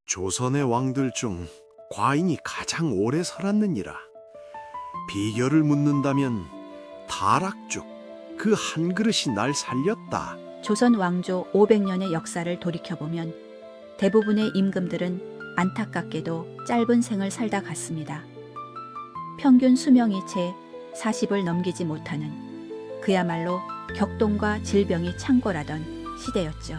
조선의 왕들 중 과인이 가장 오래 살았느니라. 비결을 묻는다면 타락죽 그 한 그릇이 날 살렸다. 조선 왕조 500년의 역사를 돌이켜보면 대부분의 임금들은 안타깝게도 짧은 생을 살다 갔습니다. 평균 수명이 채 40을 넘기지 못하는 그야말로 격동과 질병이 창궐하던 시대였죠.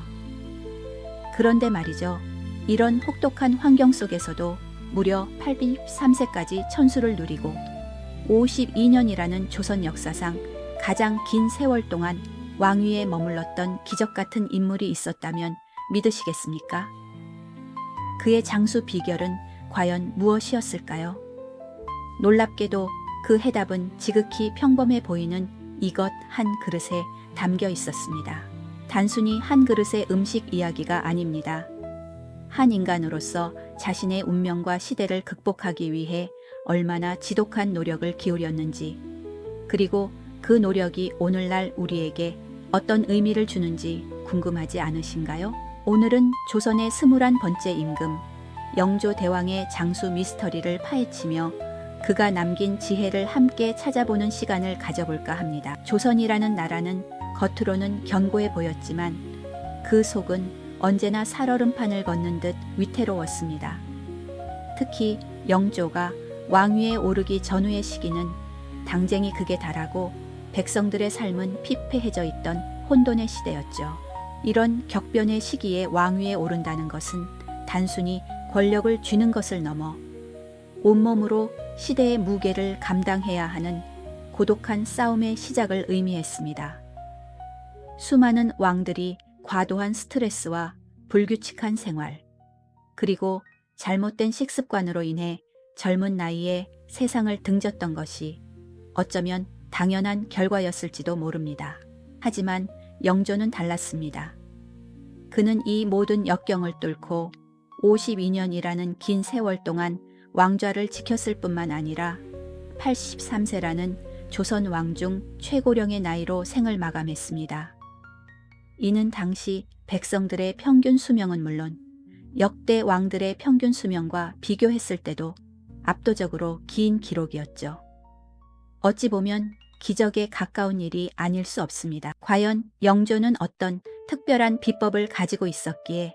그런데 말이죠. 이런 혹독한 환경 속에서도 무려 83세까지 천수를 누리고 52년이라는 조선 역사상 가장 긴 세월 동안 왕위에 머물렀던 기적 같은 인물이 있었다면 믿으시겠습니까? 그의 장수 비결은 과연 무엇이었을까요? 놀랍게도 그 해답은 지극히 평범해 보이는 이것 한 그릇에 담겨 있었습니다. 단순히 한 그릇의 음식 이야기가 아닙니다. 한 인간으로서 자신의 운명과 시대를 극복하기 위해 얼마나 지독한 노력을 기울였는지, 그리고 그 노력이 오늘날 우리에게 어떤 의미를 주는지 궁금하지 않으신가요? 오늘은 조선의 21번째 임금, 영조대왕의 장수 미스터리를 파헤치며 그가 남긴 지혜를 함께 찾아보는 시간을 가져볼까 합니다. 조선이라는 나라는 겉으로는 견고해 보였지만 그 속은 언제나 살얼음판을 걷는 듯 위태로웠습니다. 특히 영조가 왕위에 오르기 전후의 시기는 당쟁이 극에 달하고 백성들의 삶은 피폐해져 있던 혼돈의 시대였죠. 이런 격변의 시기에 왕위에 오른다는 것은 단순히 권력을 쥐는 것을 넘어 온몸으로 시대의 무게를 감당해야 하는 고독한 싸움의 시작을 의미했습니다. 수많은 왕들이 과도한 스트레스와 불규칙한 생활, 그리고 잘못된 식습관으로 인해 젊은 나이에 세상을 등졌던 것이 어쩌면 당연한 결과였을지도 모릅니다. 하지만 영조는 달랐습니다. 그는 이 모든 역경을 뚫고 52년이라는 긴 세월 동안 왕좌를 지켰을 뿐만 아니라 83세라는 조선 왕 중 최고령의 나이로 생을 마감했습니다. 이는 당시 백성들의 평균 수명은 물론 역대 왕들의 평균 수명과 비교했을 때도 압도적으로 긴 기록이었죠. 어찌 보면 기적에 가까운 일이 아닐 수 없습니다. 과연 영조는 어떤 특별한 비법을 가지고 있었기에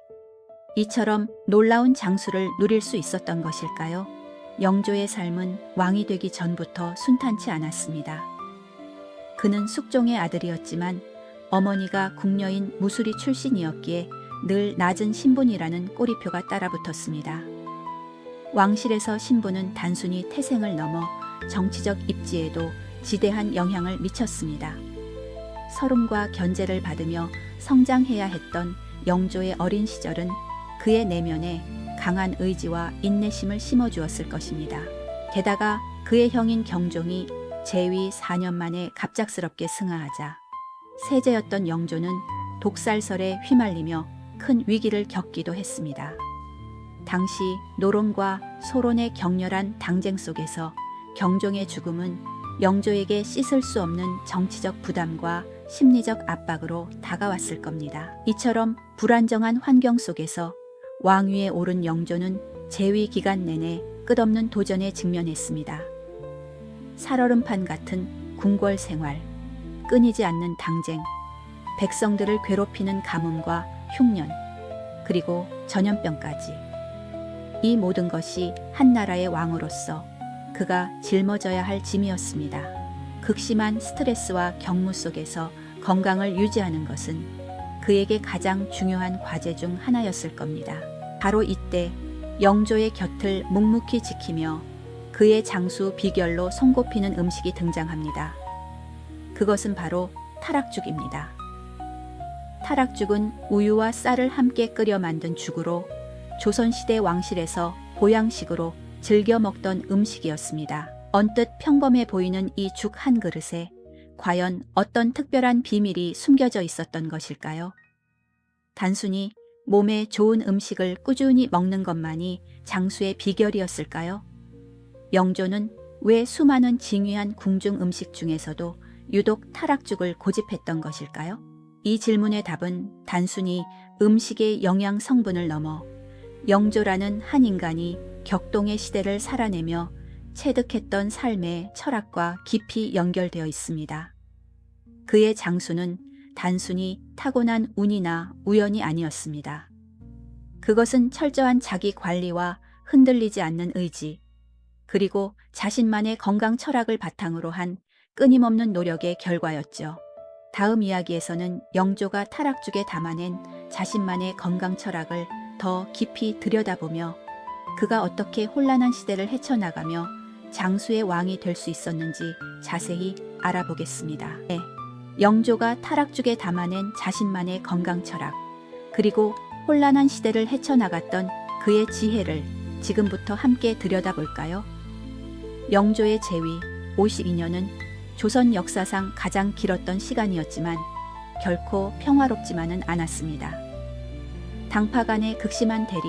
이처럼 놀라운 장수를 누릴 수 있었던 것일까요? 영조의 삶은 왕이 되기 전부터 순탄치 않았습니다. 그는 숙종의 아들이었지만 어머니가 궁녀인 무수리 출신이었기에 늘 낮은 신분이라는 꼬리표가 따라붙었습니다. 왕실에서 신분은 단순히 태생을 넘어 정치적 입지에도 지대한 영향을 미쳤습니다. 서름과 견제를 받으며 성장해야 했던 영조의 어린 시절은 그의 내면에 강한 의지와 인내심을 심어주었을 것입니다. 게다가 그의 형인 경종이 재위 4년 만에 갑작스럽게 승하하자 세제였던 영조는 독살설에 휘말리며 큰 위기를 겪기도 했습니다. 당시 노론과 소론의 격렬한 당쟁 속에서 경종의 죽음은 영조에게 씻을 수 없는 정치적 부담과 심리적 압박으로 다가왔을 겁니다. 이처럼 불안정한 환경 속에서 왕위에 오른 영조는 재위 기간 내내 끝없는 도전에 직면했습니다. 살얼음판 같은 궁궐 생활, 끊이지 않는 당쟁, 백성들을 괴롭히는 가뭄과 흉년, 그리고 전염병까지. 이 모든 것이 한 나라의 왕으로서 그가 짊어져야 할 짐이었습니다. 극심한 스트레스와 경무 속에서 건강을 유지하는 것은 그에게 가장 중요한 과제 중 하나였을 겁니다. 바로 이때 영조의 곁을 묵묵히 지키며 그의 장수 비결로 손꼽히는 음식이 등장합니다. 그것은 바로 타락죽입니다. 타락죽은 우유와 쌀을 함께 끓여 만든 죽으로 조선시대 왕실에서 보양식으로 즐겨 먹던 음식이었습니다. 언뜻 평범해 보이는 이 죽 한 그릇에 과연 어떤 특별한 비밀이 숨겨져 있었던 것일까요? 단순히 몸에 좋은 음식을 꾸준히 먹는 것만이 장수의 비결이었을까요? 영조는 왜 수많은 징위한 궁중 음식 중에서도 유독 타락죽을 고집했던 것일까요? 이 질문의 답은 단순히 음식의 영양 성분을 넘어 영조라는 한 인간이 격동의 시대를 살아내며 체득했던 삶의 철학과 깊이 연결되어 있습니다. 그의 장수는 단순히 타고난 운이나 우연이 아니었습니다. 그것은 철저한 자기 관리와 흔들리지 않는 의지, 그리고 자신만의 건강 철학을 바탕으로 한 끊임없는 노력의 결과였죠. 다음 이야기에서는 영조가 타락죽에 담아낸 자신만의 건강 철학을 더 깊이 들여다보며 그가 어떻게 혼란한 시대를 헤쳐나가며 장수의 왕이 될 수 있었는지 자세히 알아보겠습니다. 네. 영조가 타락죽에 담아낸 자신만의 건강 철학, 그리고 혼란한 시대를 헤쳐나갔던 그의 지혜를 지금부터 함께 들여다볼까요? 영조의 재위 52년은 조선 역사상 가장 길었던 시간이었지만 결코 평화롭지만은 않았습니다. 당파 간의 극심한 대립,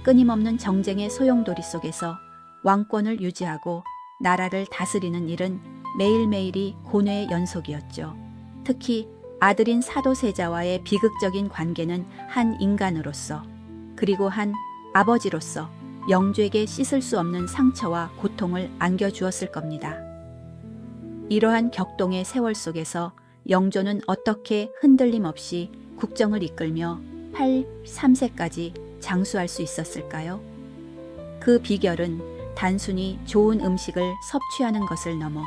끊임없는 정쟁의 소용돌이 속에서 왕권을 유지하고 나라를 다스리는 일은 매일매일이 고뇌의 연속이었죠. 특히 아들인 사도세자와의 비극적인 관계는 한 인간으로서, 그리고 한 아버지로서 영조에게 씻을 수 없는 상처와 고통을 안겨주었을 겁니다. 이러한 격동의 세월 속에서 영조는 어떻게 흔들림 없이 국정을 이끌며 83세까지 장수할 수 있었을까요? 그 비결은 단순히 좋은 음식을 섭취하는 것을 넘어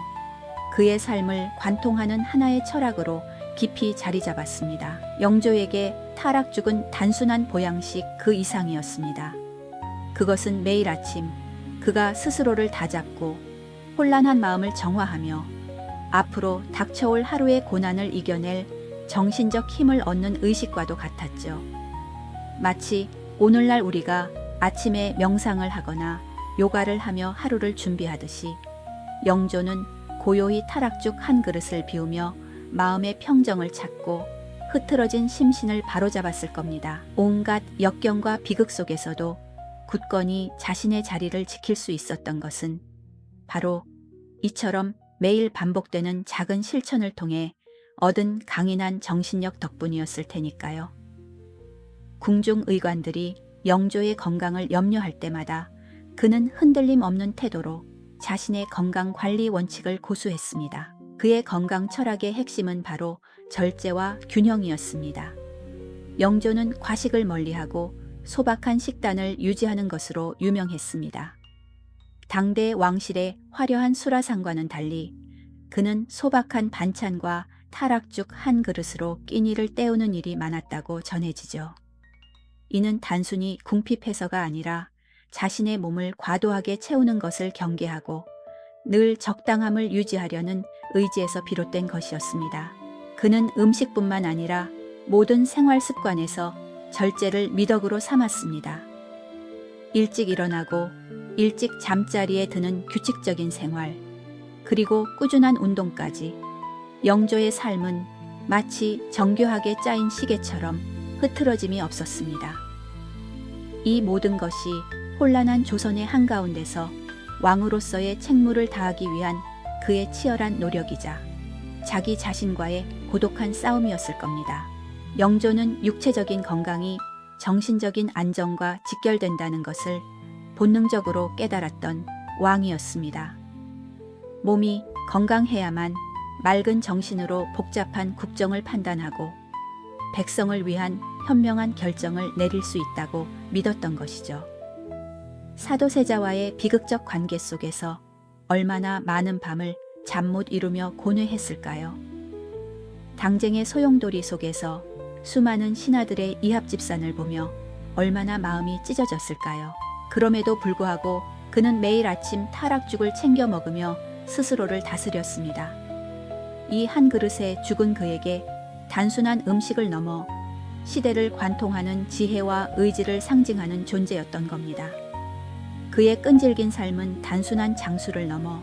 그의 삶을 관통하는 하나의 철학으로 깊이 자리 잡았습니다. 영조에게 타락죽은 단순한 보양식 그 이상이었습니다. 그것은 매일 아침 그가 스스로를 다잡고 혼란한 마음을 정화하며 앞으로 닥쳐올 하루의 고난을 이겨낼 정신적 힘을 얻는 의식과도 같았죠. 마치 오늘날 우리가 아침에 명상을 하거나 요가를 하며 하루를 준비하듯이 영조는 고요히 타락죽 한 그릇을 비우며 마음의 평정을 찾고 흐트러진 심신을 바로잡았을 겁니다. 온갖 역경과 비극 속에서도 굳건히 자신의 자리를 지킬 수 있었던 것은 바로 이처럼 매일 반복되는 작은 실천을 통해 얻은 강인한 정신력 덕분이었을 테니까요. 궁중 의관들이 영조의 건강을 염려할 때마다 그는 흔들림 없는 태도로 자신의 건강 관리 원칙을 고수했습니다. 그의 건강 철학의 핵심은 바로 절제와 균형이었습니다. 영조는 과식을 멀리하고 소박한 식단을 유지하는 것으로 유명했습니다. 당대 왕실의 화려한 수라상과는 달리 그는 소박한 반찬과 타락죽 한 그릇으로 끼니를 때우는 일이 많았다고 전해지죠. 이는 단순히 궁핍해서가 아니라 자신의 몸을 과도하게 채우는 것을 경계하고 늘 적당함을 유지하려는 의지에서 비롯된 것이었습니다. 그는 음식뿐만 아니라 모든 생활 습관에서 절제를 미덕으로 삼았습니다. 일찍 일어나고 일찍 잠자리에 드는 규칙적인 생활, 그리고 꾸준한 운동까지 영조의 삶은 마치 정교하게 짜인 시계처럼 흐트러짐이 없었습니다. 이 모든 것이 혼란한 조선의 한가운데서 왕으로서의 책무를 다하기 위한 그의 치열한 노력이자 자기 자신과의 고독한 싸움이었을 겁니다. 영조는 육체적인 건강이 정신적인 안정과 직결된다는 것을 본능적으로 깨달았던 왕이었습니다. 몸이 건강해야만 맑은 정신으로 복잡한 국정을 판단하고 백성을 위한 현명한 결정을 내릴 수 있다고 믿었던 것이죠. 사도세자와의 비극적 관계 속에서 얼마나 많은 밤을 잠 못 이루며 고뇌했을까요? 당쟁의 소용돌이 속에서 수많은 신하들의 이합집산을 보며 얼마나 마음이 찢어졌을까요? 그럼에도 불구하고 그는 매일 아침 타락죽을 챙겨 먹으며 스스로를 다스렸습니다. 이 한 그릇의 죽은 그에게 단순한 음식을 넘어 시대를 관통하는 지혜와 의지를 상징하는 존재였던 겁니다. 그의 끈질긴 삶은 단순한 장수를 넘어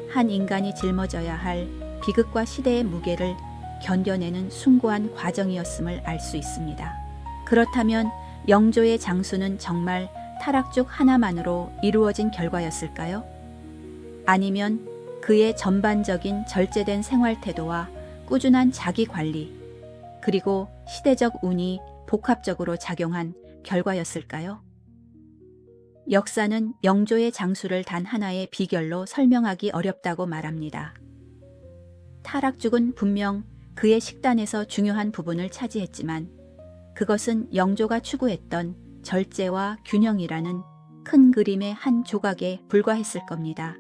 한 인간이 짊어져야 할 비극과 시대의 무게를 견뎌내는 숭고한 과정이었음을 알 수 있습니다. 그렇다면 영조의 장수는 정말 타락죽 하나만으로 이루어진 결과였을까요? 아니면 그의 전반적인 절제된 생활 태도와 꾸준한 자기 관리, 그리고 시대적 운이 복합적으로 작용한 결과였을까요? 역사는 영조의 장수를 단 하나의 비결로 설명하기 어렵다고 말합니다. 타락죽은 분명 그의 식단에서 중요한 부분을 차지했지만 그것은 영조가 추구했던 절제와 균형이라는 큰 그림의 한 조각에 불과했을 겁니다.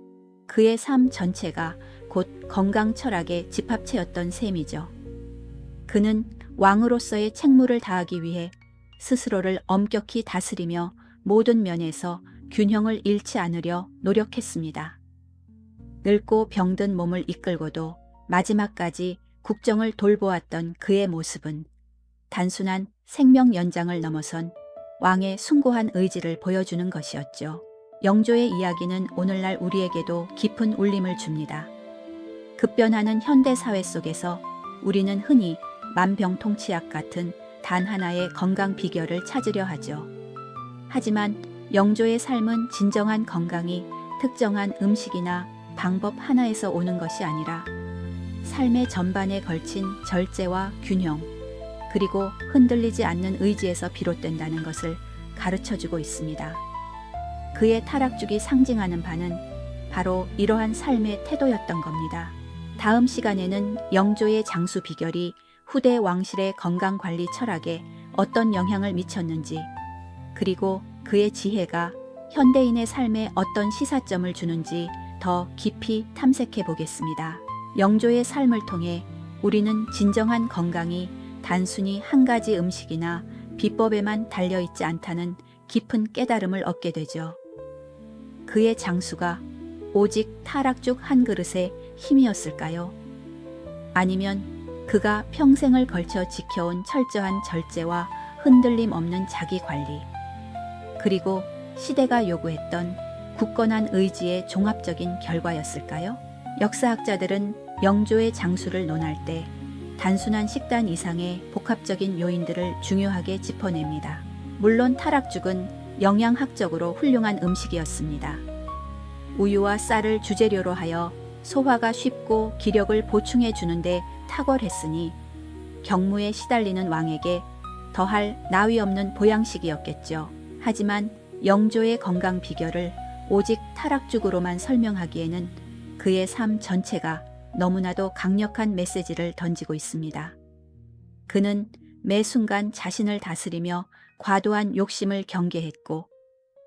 그의 삶 전체가 곧 건강 철학의 집합체였던 셈이죠. 그는 왕으로서의 책무를 다하기 위해 스스로를 엄격히 다스리며 모든 면에서 균형을 잃지 않으려 노력했습니다. 늙고 병든 몸을 이끌고도 마지막까지 국정을 돌보았던 그의 모습은 단순한 생명 연장을 넘어선 왕의 숭고한 의지를 보여주는 것이었죠. 영조의 이야기는 오늘날 우리에게도 깊은 울림을 줍니다. 급변하는 현대 사회 속에서 우리는 흔히 만병통치약 같은 단 하나의 건강 비결을 찾으려 하죠. 하지만 영조의 삶은 진정한 건강이 특정한 음식이나 방법 하나에서 오는 것이 아니라 삶의 전반에 걸친 절제와 균형, 그리고 흔들리지 않는 의지에서 비롯된다는 것을 가르쳐주고 있습니다. 그의 타락죽이 상징하는 바는 바로 이러한 삶의 태도였던 겁니다. 다음 시간에는 영조의 장수 비결이 후대 왕실의 건강관리 철학에 어떤 영향을 미쳤는지, 그리고 그의 지혜가 현대인의 삶에 어떤 시사점을 주는지 더 깊이 탐색해 보겠습니다. 영조의 삶을 통해 우리는 진정한 건강이 단순히 한 가지 음식이나 비법에만 달려있지 않다는 깊은 깨달음을 얻게 되죠. 그의 장수가 오직 타락죽 한 그릇의 힘이었을까요? 아니면 그가 평생을 걸쳐 지켜온 철저한 절제와 흔들림 없는 자기 관리, 그리고 시대가 요구했던 굳건한 의지의 종합적인 결과였을까요? 역사학자들은 영조의 장수를 논할 때 단순한 식단 이상의 복합적인 요인들을 중요하게 짚어냅니다. 물론 타락죽은 영양학적으로 훌륭한 음식이었습니다. 우유와 쌀을 주재료로 하여 소화가 쉽고 기력을 보충해 주는데 탁월했으니 경무에 시달리는 왕에게 더할 나위 없는 보양식이었겠죠. 하지만 영조의 건강 비결을 오직 타락죽으로만 설명하기에는 그의 삶 전체가 너무나도 강력한 메시지를 던지고 있습니다. 그는 매 순간 자신을 다스리며 과도한 욕심을 경계했고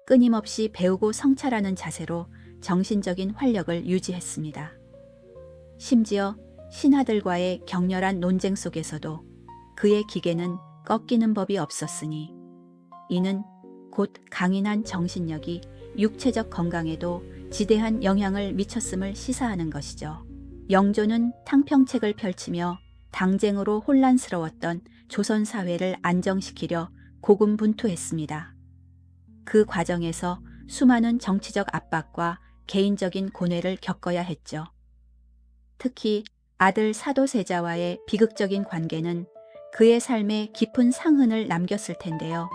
끊임없이 배우고 성찰하는 자세로 정신적인 활력을 유지했습니다. 심지어 신하들과의 격렬한 논쟁 속에서도 그의 기계는 꺾이는 법이 없었으니 이는 곧 강인한 정신력이 육체적 건강에도 지대한 영향을 미쳤음을 시사하는 것이죠. 영조는 탕평책을 펼치며 당쟁으로 혼란스러웠던 조선 사회를 안정시키려 고군분투했습니다. 그 과정에서 수많은 정치적 압박과 개인적인 고뇌를 겪어야 했죠. 특히 아들 사도세자와의 비극적인 관계는 그의 삶에 깊은 상흔을 남겼을 텐데요.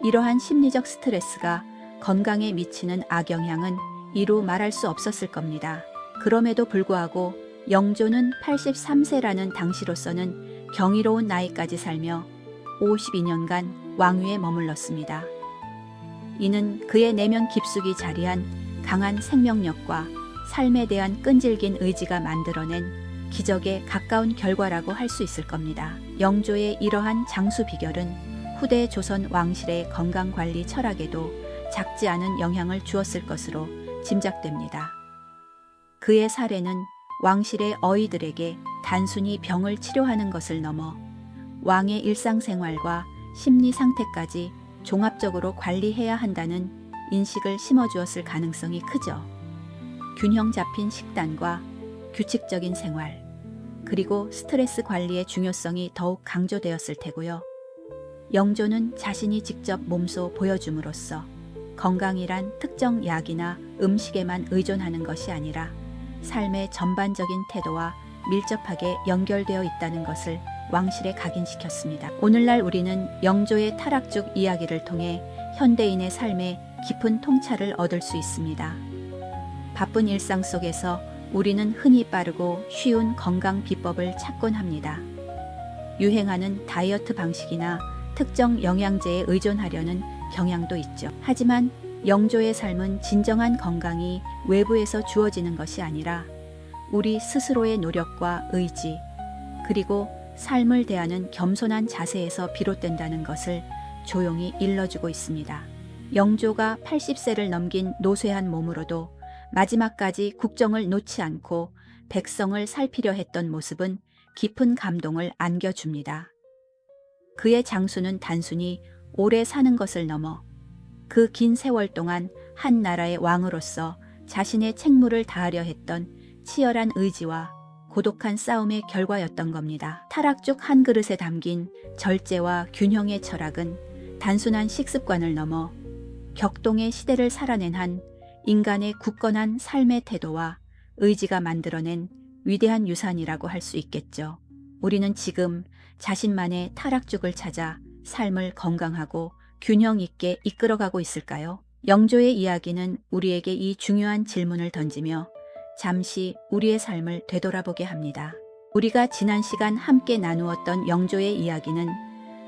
이러한 심리적 스트레스가 건강에 미치는 악영향은 이루 말할 수 없었을 겁니다. 그럼에도 불구하고 영조는 83세라는 당시로서는 경이로운 나이까지 살며 52년간 왕위에 머물렀습니다. 이는 그의 내면 깊숙이 자리한 강한 생명력과 삶에 대한 끈질긴 의지가 만들어낸 기적에 가까운 결과라고 할 수 있을 겁니다. 영조의 이러한 장수 비결은 후대 조선 왕실의 건강관리 철학에도 작지 않은 영향을 주었을 것으로 짐작됩니다. 그의 사례는 왕실의 어이들에게 단순히 병을 치료하는 것을 넘어 왕의 일상생활과 심리 상태까지 종합적으로 관리해야 한다는 인식을 심어주었을 가능성이 크죠. 균형 잡힌 식단과 규칙적인 생활, 그리고 스트레스 관리의 중요성이 더욱 강조되었을 테고요. 영조는 자신이 직접 몸소 보여줌으로써 건강이란 특정 약이나 음식에만 의존하는 것이 아니라 삶의 전반적인 태도와 밀접하게 연결되어 있다는 것을 왕실에 각인시켰습니다. 오늘날 우리는 영조의 타락죽 이야기를 통해 현대인의 삶에 깊은 통찰을 얻을 수 있습니다. 바쁜 일상 속에서 우리는 흔히 빠르고 쉬운 건강 비법을 찾곤 합니다. 유행하는 다이어트 방식이나 특정 영양제에 의존하려는 경향도 있죠. 하지만 영조의 삶은 진정한 건강이 외부에서 주어지는 것이 아니라 우리 스스로의 노력과 의지, 그리고 삶을 대하는 겸손한 자세에서 비롯된다는 것을 조용히 일러주고 있습니다. 영조가 80세를 넘긴 노쇠한 몸으로도 마지막까지 국정을 놓지 않고 백성을 살피려 했던 모습은 깊은 감동을 안겨줍니다. 그의 장수는 단순히 오래 사는 것을 넘어 그 긴 세월 동안 한 나라의 왕으로서 자신의 책무를 다하려 했던 치열한 의지와 고독한 싸움의 결과였던 겁니다. 타락죽 한 그릇에 담긴 절제와 균형의 철학은 단순한 식습관을 넘어 격동의 시대를 살아낸 한 인간의 굳건한 삶의 태도와 의지가 만들어낸 위대한 유산이라고 할 수 있겠죠. 우리는 지금 자신만의 타락죽을 찾아 삶을 건강하고 균형 있게 이끌어가고 있을까요? 영조의 이야기는 우리에게 이 중요한 질문을 던지며 잠시 우리의 삶을 되돌아보게 합니다. 우리가 지난 시간 함께 나누었던 영조의 이야기는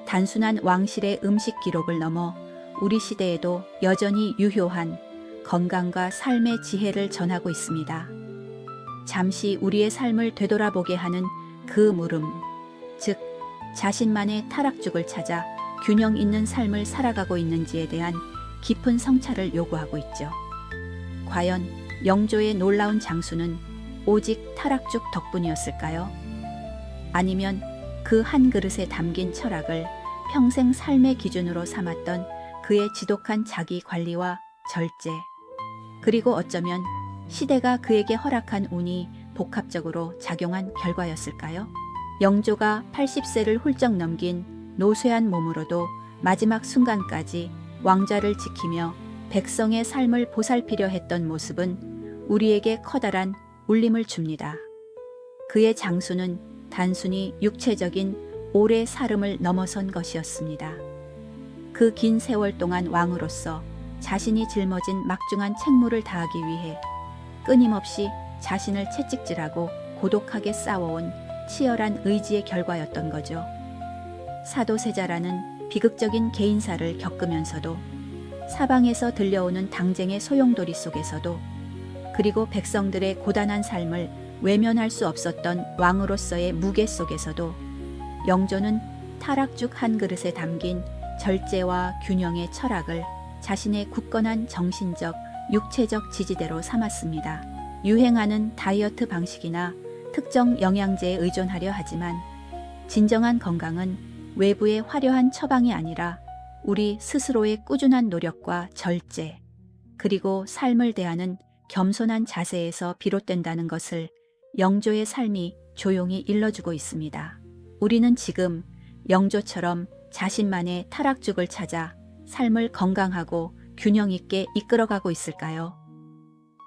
단순한 왕실의 음식 기록을 넘어 우리 시대에도 여전히 유효한 건강과 삶의 지혜를 전하고 있습니다. 잠시 우리의 삶을 되돌아보게 하는 그 물음, 즉 자신만의 타락죽을 찾아 균형 있는 삶을 살아가고 있는지에 대한 깊은 성찰을 요구하고 있죠. 과연 영조의 놀라운 장수는 오직 타락죽 덕분이었을까요? 아니면 그 한 그릇에 담긴 철학을 평생 삶의 기준으로 삼았던 그의 지독한 자기 관리와 절제, 그리고 어쩌면 시대가 그에게 허락한 운이 복합적으로 작용한 결과였을까요? 영조가 80세를 훌쩍 넘긴 노쇠한 몸으로도 마지막 순간까지 왕좌를 지키며 백성의 삶을 보살피려 했던 모습은 우리에게 커다란 울림을 줍니다. 그의 장수는 단순히 육체적인 오래 살음을 넘어선 것이었습니다. 그 긴 세월 동안 왕으로서 자신이 짊어진 막중한 책무를 다하기 위해 끊임없이 자신을 채찍질하고 고독하게 싸워온 치열한 의지의 결과였던 거죠. 사도세자라는 비극적인 개인사를 겪으면서도 사방에서 들려오는 당쟁의 소용돌이 속에서도 그리고 백성들의 고단한 삶을 외면할 수 없었던 왕으로서의 무게 속에서도 영조는 타락죽 한 그릇에 담긴 절제와 균형의 철학을 자신의 굳건한 정신적, 육체적 지지대로 삼았습니다. 유행하는 다이어트 방식이나 특정 영양제에 의존하려 하지만 진정한 건강은 외부의 화려한 처방이 아니라 우리 스스로의 꾸준한 노력과 절제, 그리고 삶을 대하는 겸손한 자세에서 비롯된다는 것을 영조의 삶이 조용히 일러주고 있습니다. 우리는 지금 영조처럼 자신만의 타락죽을 찾아 삶을 건강하고 균형 있게 이끌어가고 있을까요?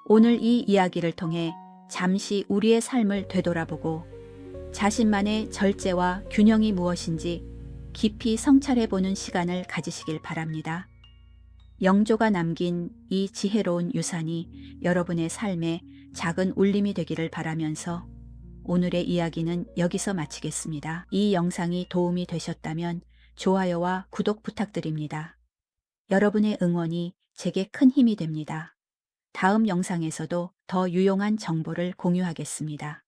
오늘 이 이야기를 통해 잠시 우리의 삶을 되돌아보고 자신만의 절제와 균형이 무엇인지 깊이 성찰해보는 시간을 가지시길 바랍니다. 영조가 남긴 이 지혜로운 유산이 여러분의 삶에 작은 울림이 되기를 바라면서 오늘의 이야기는 여기서 마치겠습니다. 이 영상이 도움이 되셨다면 좋아요와 구독 부탁드립니다. 여러분의 응원이 제게 큰 힘이 됩니다. 다음 영상에서도 더 유용한 정보를 공유하겠습니다.